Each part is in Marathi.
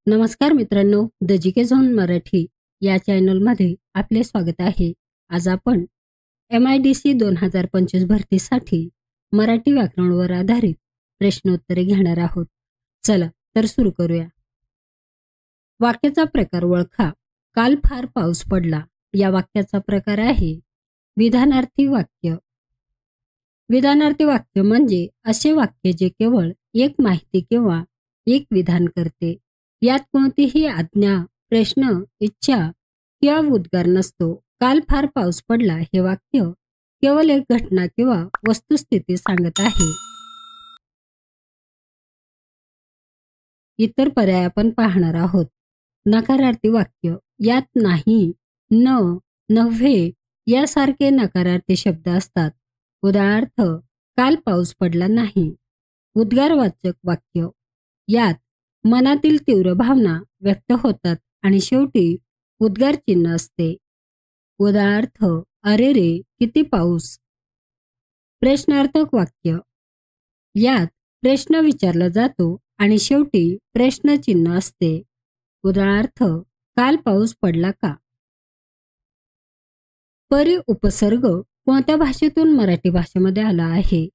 नमस्कार मित्रांनो, द जीके झोन मराठी या चॅनलमध्ये आपले स्वागत आहे. आज आपण MIDC 2025 भरतीसाठी मराठी व्याकरणावर आधारित प्रश्नोत्तरे घेणार आहोत. चला तर सुरू करूया. वाक्याचा प्रकार ओळखा. काल फार पाऊस पडला. या वाक्याचा प्रकार आहे विधानार्थी वाक्य. विधानार्थी वाक्य म्हणजे असे वाक्य जे केवळ एक माहिती किंवा एक विधान करते. यात कोणतीही आज्ञा, प्रश्न, इच्छा किंवा उद्गार नसतो. काल फार पाऊस पडला हे वाक्य केवळ एक घटना किंवा वस्तुस्थिती सांगत आहे. इतर पर्याय आपण पाहणार आहोत. नकारार्थी वाक्य. यात नाही, न, नव्हे यासारखे नकारार्थी शब्द असतात. उदाहरणार्थ, काल पाऊस पडला नाही. उद्गारवाचक वाक्य. यात मनातील तीव्र भावना व्यक्त होतात आणि शेवटी उद्गार चिन्ह असते. उदाहरणार्थ, अरे रे किती पाऊस. प्रश्नार्थक वाक्य. यात प्रश्न विचारला जातो आणि शेवटी प्रश्नचिन्ह असते. उदाहरणार्थ, काल पाऊस पडला का. परी उपसर्ग कोणत्या भाषेतून मराठी भाषेमध्ये आला आहे?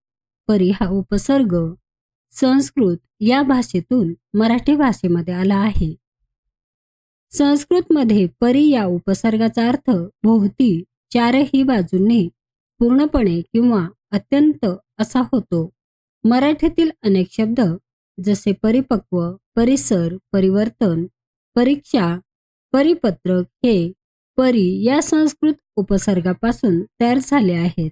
परी हा उपसर्ग संस्कृत या भाषेतून मराठी भाषेमध्ये आला आहे. संस्कृतमध्ये परी या उपसर्गाचा अर्थ भोवती, चारही बाजूंनी, पूर्णपणे किंवा अत्यंत असा होतो. मराठीतील अनेक शब्द जसे परिपक्व, परिसर, परिवर्तन, परीक्षा, परिपत्रक हे परी या संस्कृत उपसर्गापासून तयार झाले आहेत.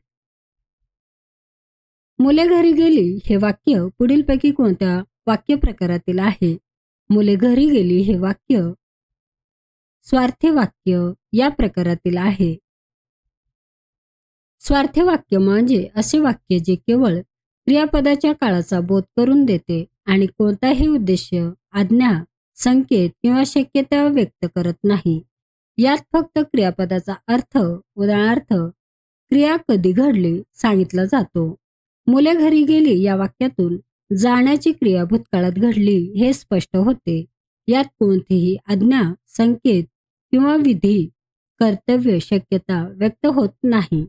मुले घरी गेली हे वाक्य पुढीलपैकी कोणत्या वाक्य प्रकारातील आहे? मुले घरी गेली हे वाक्य स्वार्थी वाक्य या प्रकारातील आहे. स्वार्थी वाक्य म्हणजे असे वाक्य जे केवळ क्रियापदाच्या काळाचा बोध करून देते आणि कोणताही उद्देश, आज्ञा, संकेत किंवा शक्यता व्यक्त करत नाही. यात फक्त क्रियापदाचा अर्थ, उदाहरणार्थ क्रिया कधी घडली सांगितला जातो. मुले घरी गेली या वाक्यातून जाण्याची क्रिया भूतकाळात घडली हे स्पष्ट होते. यात कोणतीही आज्ञा, संकेत किंवा विधी, कर्तव्य, शक्यता व्यक्त होत नाही.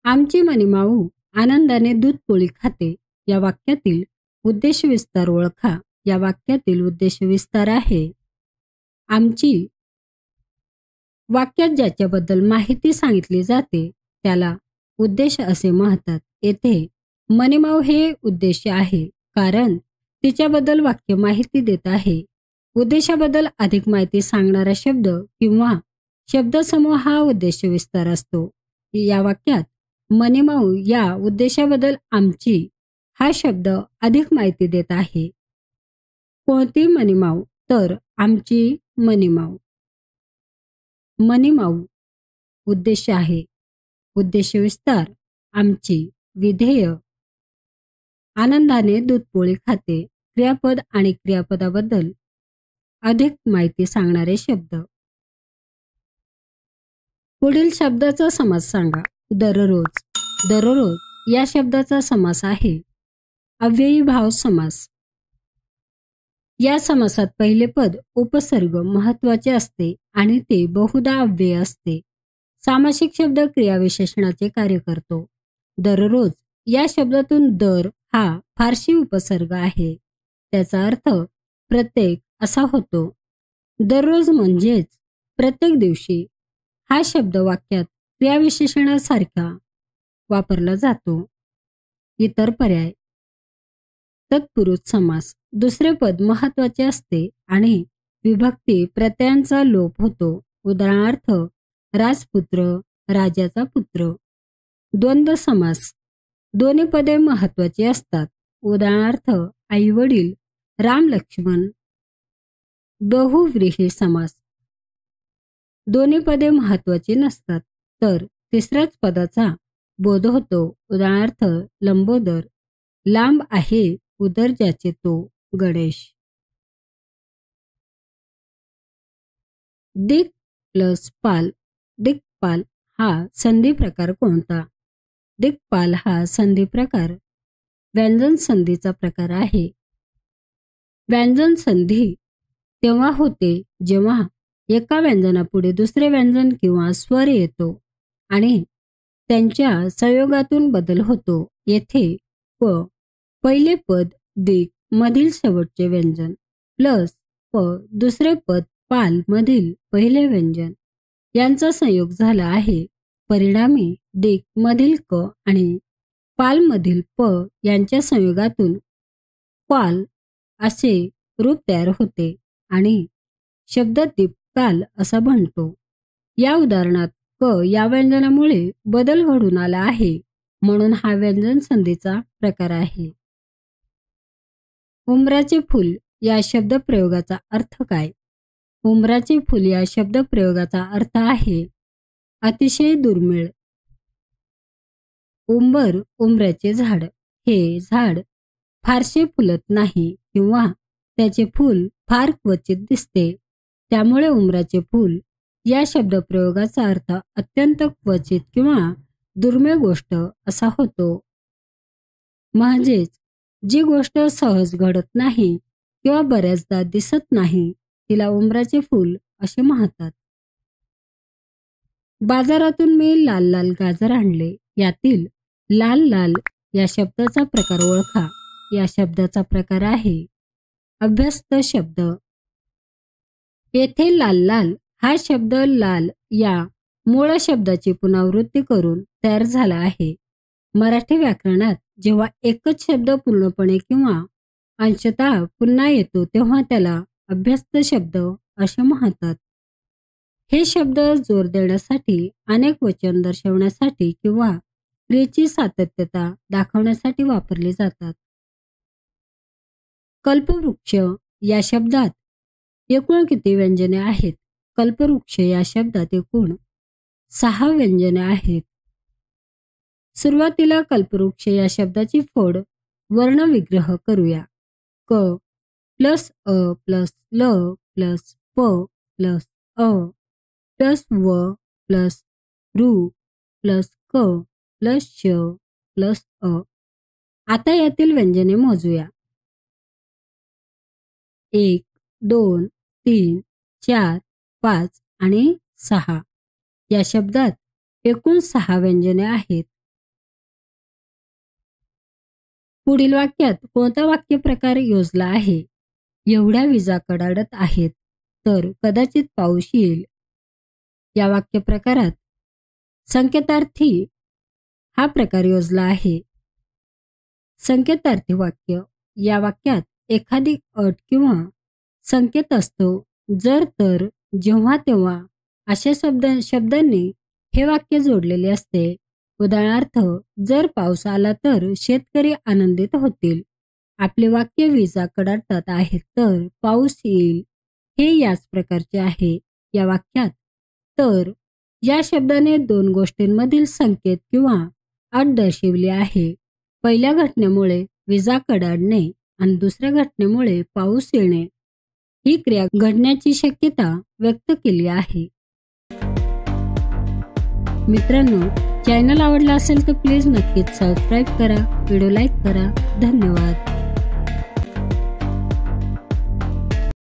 आमची मनीमाऊ आनंदाने दूध पोळी खाते. या वाक्यातील उद्देश विस्तार ओळखा. या वाक्यातील उद्देश विस्तार आहे आमची. वाक्यात ज्याच्याबद्दल माहिती सांगितली जाते त्याला उद्देश असे म्हणतात. येथे मनीमाऊ हे उद्देश आहे कारण तिच्याबद्दल वाक्य माहिती देत आहे. उद्देशाबद्दल अधिक माहिती सांगणारा शब्द किंवा शब्दसमूह हा उद्देश विस्तार असतो. या वाक्यात मनीमाऊ या उद्देशाबद्दल आमची हा शब्द अधिक माहिती देत आहे. कोणती मनीमाऊ? तर आमची मनीमाऊ. मनीमाऊ उद्देश आहे. उद्देश विस्तार आमची. विधेय आनंदाने दूधपोळी खाते. क्रियापद आणि क्रियापदाबद्दल अधिक माहिती सांगणारे शब्द. पुढील शब्दाचा समास सांगा. दररोज. दररोज या शब्दाचा समास आहे अव्ययी भाव समास. या समासात पहिले पद उपसर्ग महत्वाचे असते आणि ते बहुधा अव्यय असते. सामासिक शब्द क्रियाविशेषणाचे कार्य करतो. दररोज या शब्दातून दर हा फारसी उपसर्ग आहे. त्याचा अर्थ प्रत्येक असा होतो. दररोज म्हणजेच प्रत्येक दिवशी. हा शब्द वाक्यात क्रियाविशेषणासारखा वापरला जातो. इतर पर्याय. तत्पुरुष समास. दुसरे पद महत्वाचे असते आणि विभक्ती प्रत्ययांचा लोप होतो. उदाहरणार्थ राजपुत्र, राजाचा पुत्र. द्वंद्व समास. दोन्ही पदे महत्वाची असतात. उदाहरणार्थ आई वडील, राम लक्ष्मण. बहुव्रीही समास. दोन्ही पदे महत्वाची नसतात तर तिसऱ्याच पदाचा बोध होतो. उदाहरणार्थ लंबोदर, लांब आहे उदर ज्याचे तो गणेश. दिक प्लस पाल. दिक्पाल हा संधी प्रकार कोणता? दिक्पाल हा संधी प्रकार व्यंजन संधीचा प्रकार आहे. व्यंजन संधी तेव्हा होते जेव्हा एका व्यंजनापुढे दुसरे व्यंजन किंवा स्वर येतो आणि त्यांच्या संयोगातून बदल होतो. येथे प पहिले पद दिक मधील शेवटचे व्यंजन प्लस प दुसरे पद पाल मधील पहिले व्यंजन यांचा संयोग झाला आहे. परिणामी दिक मधील क आणि पाल मधील प यांच्या संयोगातून क्वाल असे रूप तयार होते आणि शब्द दीपकाल असा बनतो. या उदाहरणात क या व्यंजनामुळे बदल घडून आला आहे म्हणून हा व्यंजन संधीचा प्रकार आहे. उंबराचे फूल या शब्दप्रयोगाचा अर्थ काय? उंबराचे फूल या शब्दप्रयोगाचा अर्थ आहे अतिशय दुर्मिळ. उंबर उंबऱ्याचे झाड. हे झाड फारसे फुलत नाही किंवा त्याचे फूल फार क्वचित दिसते. त्यामुळे उंबराचे फूल या शब्दप्रयोगाचा अर्थ अत्यंत क्वचित किंवा दुर्मिळ गोष्ट असा होतो. म्हणजेच जी गोष्ट सहज घडत नाही किंवा बऱ्याचदा दिसत नाही तिला उंबराचे फूल असे म्हणतात. बाजारातून मी लाल लाल गाजर आणले. यातील लाल लाल या शब्दाचा प्रकार ओळखा. या शब्दाचा प्रकार आहे अभ्यस्त शब्द. येथे लाल लाल हा शब्द लाल या मूळ शब्दाची पुनरावृत्ती करून तयार झाला आहे. मराठी व्याकरणात जेव्हा एकच शब्द पूर्णपणे किंवा अंशतः पुन्हा येतो तेव्हा त्याला अभ्यस्त शब्द असे म्हणतात. हे शब्द जोर देण्यासाठी, अनेक वचन दर्शवण्यासाठी किंवा क्रियेची सातत्यता दाखवण्यासाठी वापरले जातात. कल्पवृक्ष या शब्दात एकूण किती व्यंजने आहेत? कल्पवृक्ष या शब्दात एकूण 6 व्यंजने आहेत. सुरुवातीला कल्पवृक्ष या शब्दाची फोड वर्णविग्रह करूया. क प्लस अ प्लस ल प्लस प प्लस अ प्लस व प्लस रू प्लस क प्लस श प्लस अ. आता यातील व्यंजने मोजूया. 1, 2, 3, 4, 5 आणि 6 या शब्दात एकूण 6 व्यंजने आहेत. पुढील वाक्यात कोणता वाक्य प्रकार योजला आहे? एवढ्या विजा कडाडत आहेत तर कदाचित पाऊस येईल. या वाक्य प्रकारात संकेतार्थी हा प्रकार योजला आहे. संकेतार्थी वाक्य या वाक्यात एखादी अट किंवा संकेत असतो. जर, तर, जेव्हा, तेव्हा अशा शब्दांनी हे वाक्य जोडलेले असते. उदाहरणार्थ, जर पाऊस आला तर शेतकरी आनंदित होतील. आपले वाक्य विजा कडाडत आहेत तर पाऊस येईल हे याच प्रकारचे आहे. या वाक्यात तर या शब्दाने 2 गोष्टींमधील संकेत किंवा अट दर्शविली आहे. पहिल्या घटनेमुळे विजा कडाडणे आणि दुसऱ्या घटनेमुळे पाऊस येणे ही क्रिया घडण्याची शक्यता व्यक्त केली आहे. मित्रांनो, चॅनल आवडला असेल तर प्लीज नक्कीच सबस्क्राईब करा, व्हिडिओ लाईक करा. धन्यवाद.